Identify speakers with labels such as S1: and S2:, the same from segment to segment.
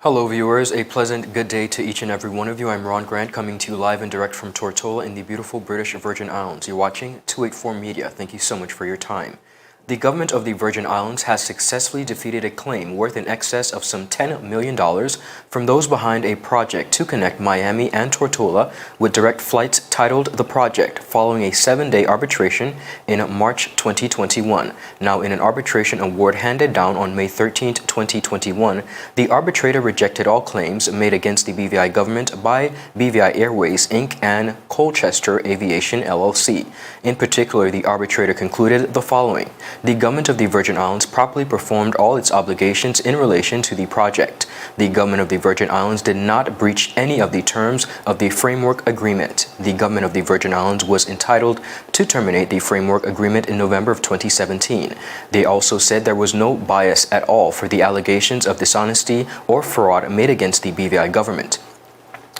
S1: Hello viewers, a pleasant good day to each and every one of you. I'm Ron Grant coming to you live and direct from Tortola in the beautiful British Virgin Islands. You're watching 284 Media. Thank you so much for your time. The government of the Virgin Islands has successfully defeated a claim worth in excess of some $10 million from those behind a project to connect Miami and Tortola with direct flights titled The Project, following a 7-day arbitration in March 2021. Now, in an arbitration award handed down on May 13, 2021, the arbitrator rejected all claims made against the BVI government by BVI Airways, Inc. and Colchester Aviation, LLC. In particular, the arbitrator concluded the following. The government of the Virgin Islands properly performed all its obligations in relation to the project. The government of the Virgin Islands did not breach any of the terms of the framework agreement. The government of the Virgin Islands was entitled to terminate the framework agreement in November of 2017. They also said there was no bias at all for the allegations of dishonesty or fraud made against the BVI government.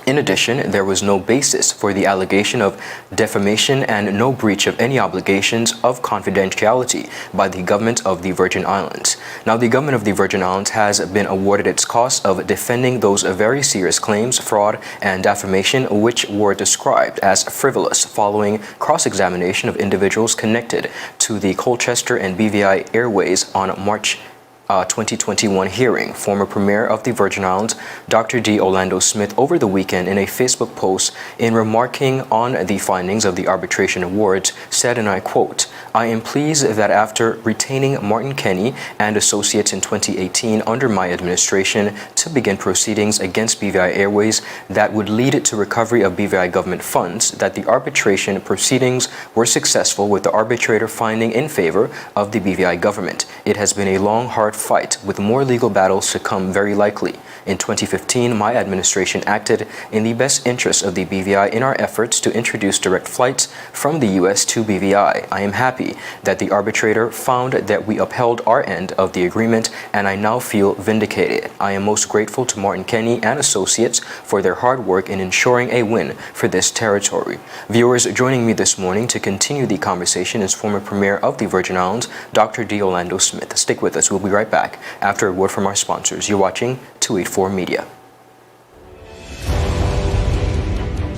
S1: In addition, there was no basis for the allegation of defamation and no breach of any obligations of confidentiality by the government of the Virgin Islands. Now, the government of the Virgin Islands has been awarded its cost of defending those very serious claims, fraud, and defamation, which were described as frivolous following cross-examination of individuals connected to the Colchester and BVI Airways on March 2021 hearing. Former Premier of the Virgin Islands, Dr. D. Orlando Smith, over the weekend in a Facebook post in remarking on the findings of the arbitration awards, said, and I quote, "I am pleased that after retaining Martin Kenny and Associates in 2018 under my administration to begin proceedings against BVI Airways that would lead to recovery of BVI government funds, that the arbitration proceedings were successful with the arbitrator finding in favor of the BVI government. It has been a long, hard fight with more legal battles to come very likely. In 2015, my administration acted in the best interest of the BVI in our efforts to introduce direct flights from the U.S. to BVI. I am happy that the arbitrator found that we upheld our end of the agreement, and I now feel vindicated. I am most grateful to Martin Kenny and Associates for their hard work in ensuring a win for this territory." Viewers, joining me this morning to continue the conversation is former Premier of the Virgin Islands, Dr. D. Orlando Smith. Stick with us. We'll be right back after a word from our sponsors. You're watching 284 Media.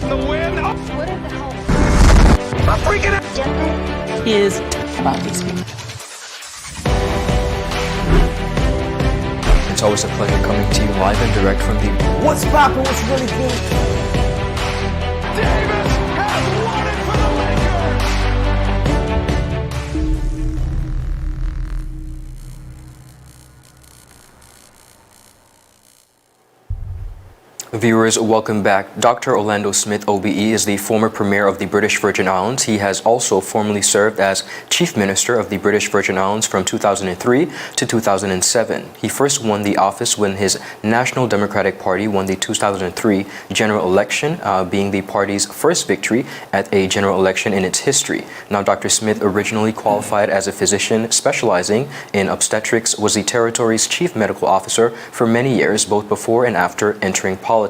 S2: The win.
S3: What the hell?
S2: I'm freaking out.
S3: Is about these people.
S1: It's always a pleasure coming to you live and direct from the
S4: What's poppin'? What's really good?
S2: Davis has won it for the
S1: Viewers, welcome back. Dr. Orlando Smith, OBE, is the former Premier of the British Virgin Islands. He has also formerly served as Chief Minister of the British Virgin Islands from 2003 to 2007. He first won the office when his National Democratic Party won the 2003 general election, being the party's first victory at a general election in its history. Now, Dr. Smith, originally qualified as a physician specializing in obstetrics, was the territory's chief medical officer for many years, both before and after entering politics.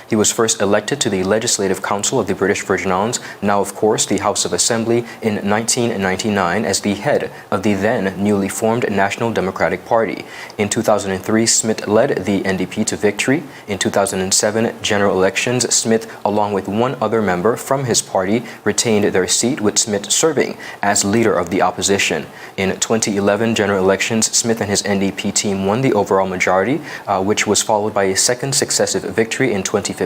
S1: He was first elected to the Legislative Council of the British Virgin Islands, now of course the House of Assembly, in 1999 as the head of the then newly formed National Democratic Party. In 2003, Smith led the NDP to victory. In 2007 general elections, Smith, along with one other member from his party, retained their seat, with Smith serving as leader of the opposition. In 2011 general elections, Smith and his NDP team won the overall majority, which was followed by a second successive victory in 2015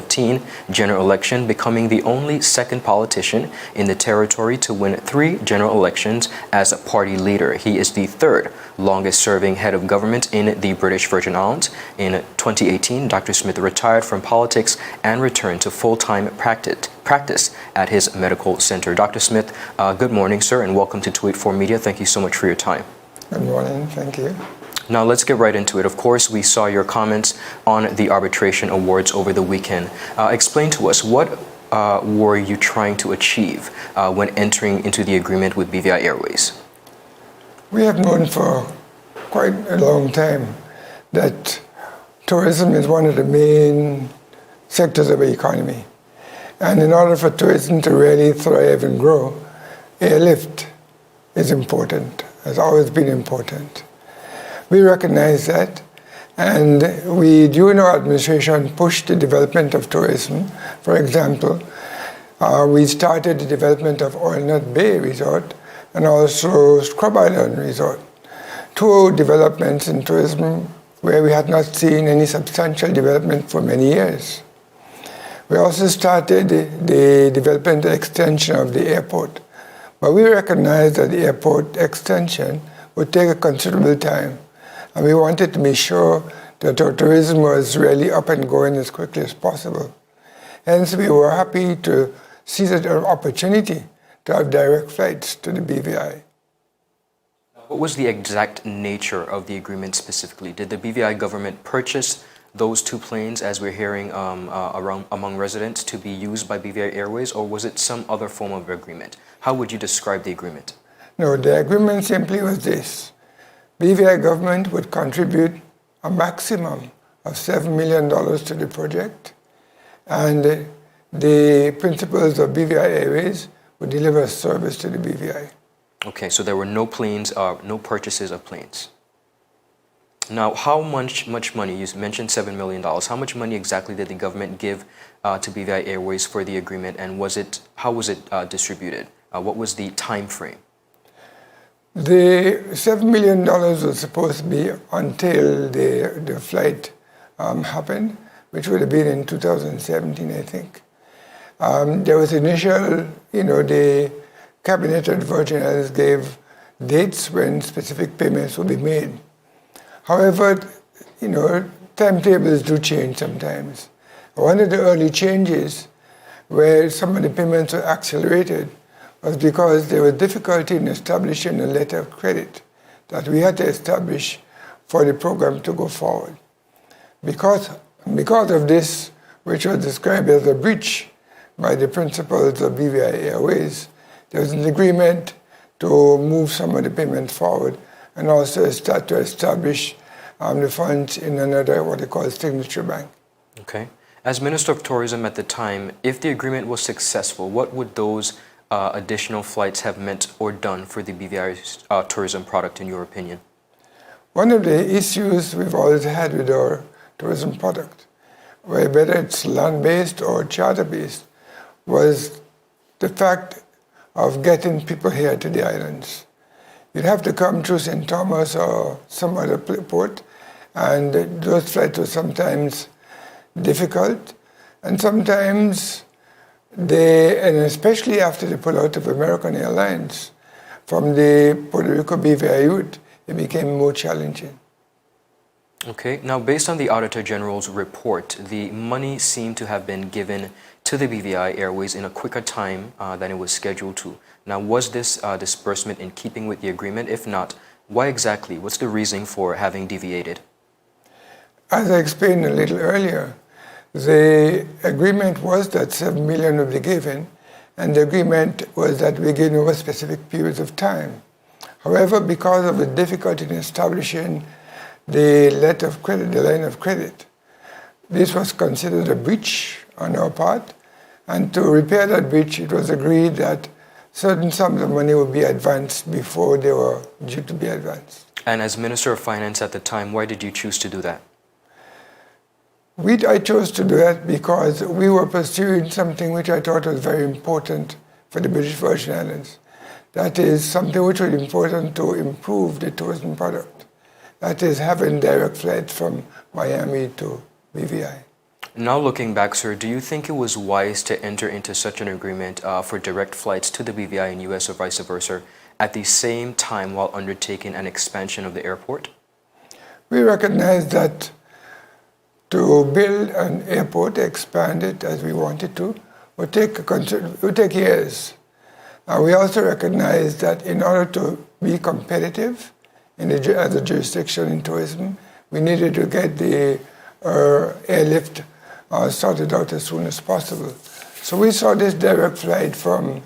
S1: general election, becoming the only second politician in the territory to win 3 general elections as a party leader. He is the third longest serving head of government in the British Virgin Islands. In 2018, Dr. Smith retired from politics and returned to full-time practice at his medical center. Dr. Smith, good morning, sir, and welcome to 284 Media. Thank you so much for your time.
S4: Good morning. Thank you.
S1: Now, let's get right into it. Of course, we saw your comments on the arbitration awards over the weekend. Explain to us, what were you trying to achieve when entering into the agreement with BVI Airways?
S4: We have known for quite a long time that tourism is one of the main sectors of the economy. And in order for tourism to really thrive and grow, airlift is important, has always been important. We recognize that, And we, during our administration, pushed the development of tourism. For example, we started the development of Oil Nut Bay Resort and also Scrub Island Resort. Two developments in tourism where we had not seen any substantial development for many years. We also started the development and extension of the airport, but we recognized that the airport extension would take a considerable time, and we wanted to be sure that our tourism was really up and going as quickly as possible. Hence, we were happy to seize the opportunity to have direct flights to the BVI.
S1: What was the exact nature of the agreement specifically? Did the BVI government purchase those two planes, as we're hearing around among residents, to be used by BVI Airways, or was it some other form of agreement? How would you describe the agreement?
S4: No, the agreement simply was this. BVI government would contribute a maximum of $7 million to the project, and the principals of BVI Airways would deliver service to the BVI.
S1: Okay, so there were no planes, no purchases of planes. Now, how much money, you mentioned $7 million, how much money exactly did the government give to BVI Airways for the agreement, and how was it distributed? What was the time frame?
S4: The $7 million was supposed to be until the flight happened, which would have been in 2017, I think. There was initial, the Cabinet at Virgin Islands gave dates when specific payments would be made. However, timetables do change sometimes. One of the early changes where some of the payments were accelerated was because there was difficulty in establishing a letter of credit that we had to establish for the program to go forward. Because of this, which was described as a breach by the principals of BVI Airways, there was an agreement to move some of the payments forward and also start to establish the funds in another, what they call signature bank.
S1: Okay. As Minister of Tourism at the time, if the agreement was successful, what would those additional flights have meant or done for the BVI's tourism product, in your opinion?
S4: One of the issues we've always had with our tourism product, whether it's land-based or charter-based, was the fact of getting people here to the islands. You'd have to come through St. Thomas or some other port, and those flights were sometimes difficult, and sometimes and especially after the pullout of American Airlines from the Puerto Rico BVI route, it became more challenging.
S1: Okay, now based on the Auditor General's report, the money seemed to have been given to the BVI Airways in a quicker time than it was scheduled to. Now, was this disbursement in keeping with the agreement? If not, why exactly? What's the reasoning for having deviated?
S4: As I explained a little earlier, the agreement was that $7 million would be given, and the agreement was that we give over specific periods of time. However, because of the difficulty in establishing the letter of credit, the line of credit, this was considered a breach on our part, and to repair that breach, it was agreed that certain sums of money would be advanced before they were due to be advanced.
S1: And as Minister of Finance at the time, why did you choose to do that?
S4: I chose to do that because we were pursuing something which I thought was very important for the British Virgin Islands. That is something which was important to improve the tourism product. That is having direct flights from Miami to BVI.
S1: Now looking back, sir, do you think it was wise to enter into such an agreement for direct flights to the BVI in US or vice versa at the same time while undertaking an expansion of the airport?
S4: We recognize that to build an airport, expand it as we wanted to, would take years. We also recognize that in order to be competitive as a jurisdiction in tourism, we needed to get the airlift sorted out as soon as possible. So we saw this direct flight from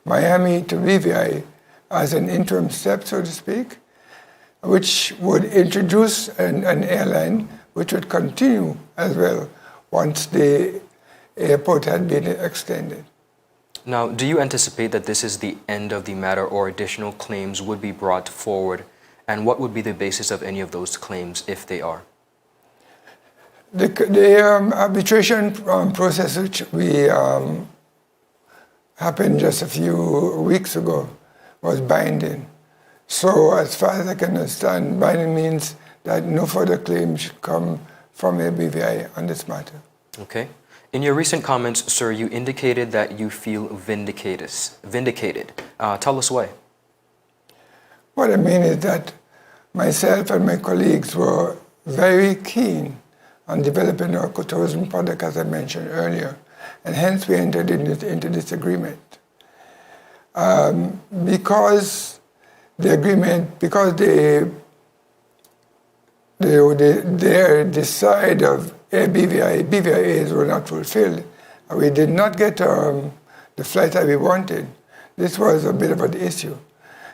S4: Miami to BVI as an interim step, so to speak, which would introduce an airline which would continue as well once the airport had been extended.
S1: Now, do you anticipate that this is the end of the matter or additional claims would be brought forward? And what would be the basis of any of those claims if they are?
S4: The arbitration process, which we happened just a few weeks ago, was binding. So as far as I can understand, binding means that no further claims should come from a BVI on this matter.
S1: Okay. In your recent comments, sir, you indicated that you feel vindicated. Tell us why.
S4: What I mean is that myself and my colleagues were very keen on developing our tourism product, as I mentioned earlier, and hence we entered into this agreement. Because the side of BVIAs were not fulfilled, and we did not get the flight that we wanted. This was a bit of an issue.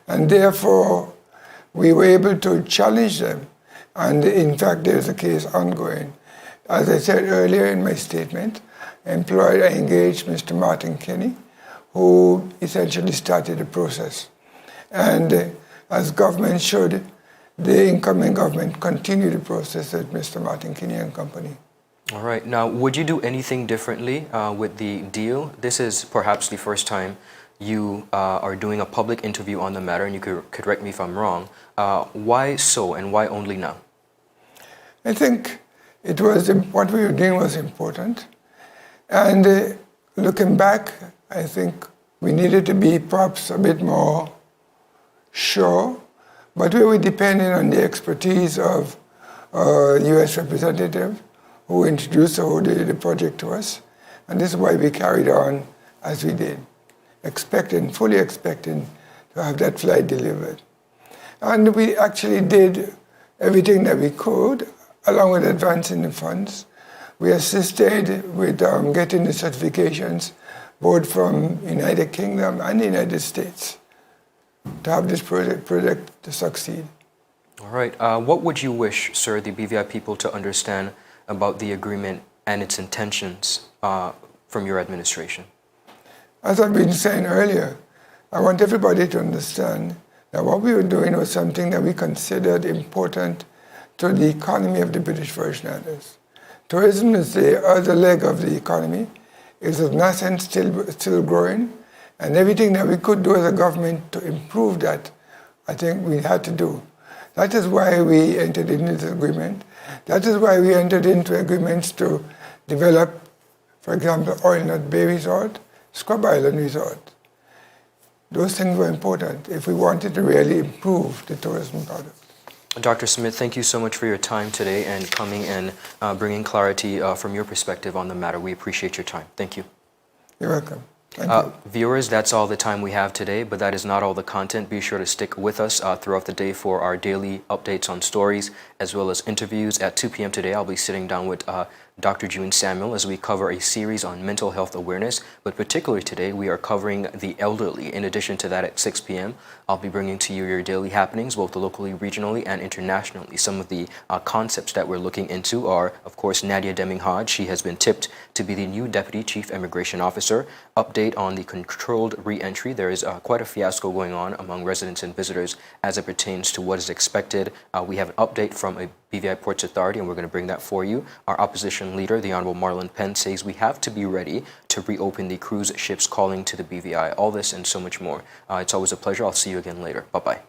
S4: And therefore, we were able to challenge them. And in fact, there's a case ongoing. As I said earlier in my statement, I engaged Mr. Martin Kinney, who essentially started the process. And as government should, the incoming government continue the process with Mr. Martin Kinney and company.
S1: All right. Now, would you do anything differently with the deal? This is perhaps the first time you are doing a public interview on the matter, and you could correct me if I'm wrong. Why so, and why only now?
S4: I think what we were doing was important. And looking back, I think we needed to be perhaps a bit more sure, but we were depending on the expertise of a U.S. representative who introduced the project to us. And this is why we carried on as we did, fully expecting to have that flight delivered. And we actually did everything that we could, along with advancing the funds. We assisted with getting the certifications, both from United Kingdom and the United States, to have this project to succeed.
S1: All right. What would you wish, sir, the BVI people to understand about the agreement and its intentions from your administration?
S4: As I've been saying earlier, I want everybody to understand that what we were doing was something that we considered important to the economy of the British Virgin Islands. Tourism is the other leg of the economy. It's in essence still growing, and everything that we could do as a government to improve that, I think we had to do. That is why we entered into this agreement. That is why we entered into agreements to develop, for example, Oil Nut Bay Resort, Scrub Island Resort. Those things were important if we wanted to really improve the tourism product.
S1: Dr. Smith, thank you so much for your time today and coming and bringing clarity from your perspective on the matter. We appreciate your time. Thank you.
S4: You're welcome. Thank you.
S1: Viewers, that's all the time we have today, but that is not all the content. Be sure to stick with us throughout the day for our daily updates on stories, as well as interviews. At 2 p.m. today, I'll be sitting down with Dr. June Samuel as we cover a series on mental health awareness, but particularly today, we are covering the elderly. In addition to that, at 6 p.m., I'll be bringing to you your daily happenings, both locally, regionally, and internationally. Some of the concepts that we're looking into are, of course, Nadia Deming-Hodge. She has been tipped to be the new Deputy Chief Immigration Officer. Update on the controlled re-entry. There is quite a fiasco going on among residents and visitors as it pertains to what is expected. We have an update from a BVI Ports Authority, and we're going to bring that for you. Our opposition leader, the Honorable Marlon Penn, says we have to be ready to reopen the cruise ships calling to the BVI. All this and so much more. It's always a pleasure. I'll see you again later. Bye-bye.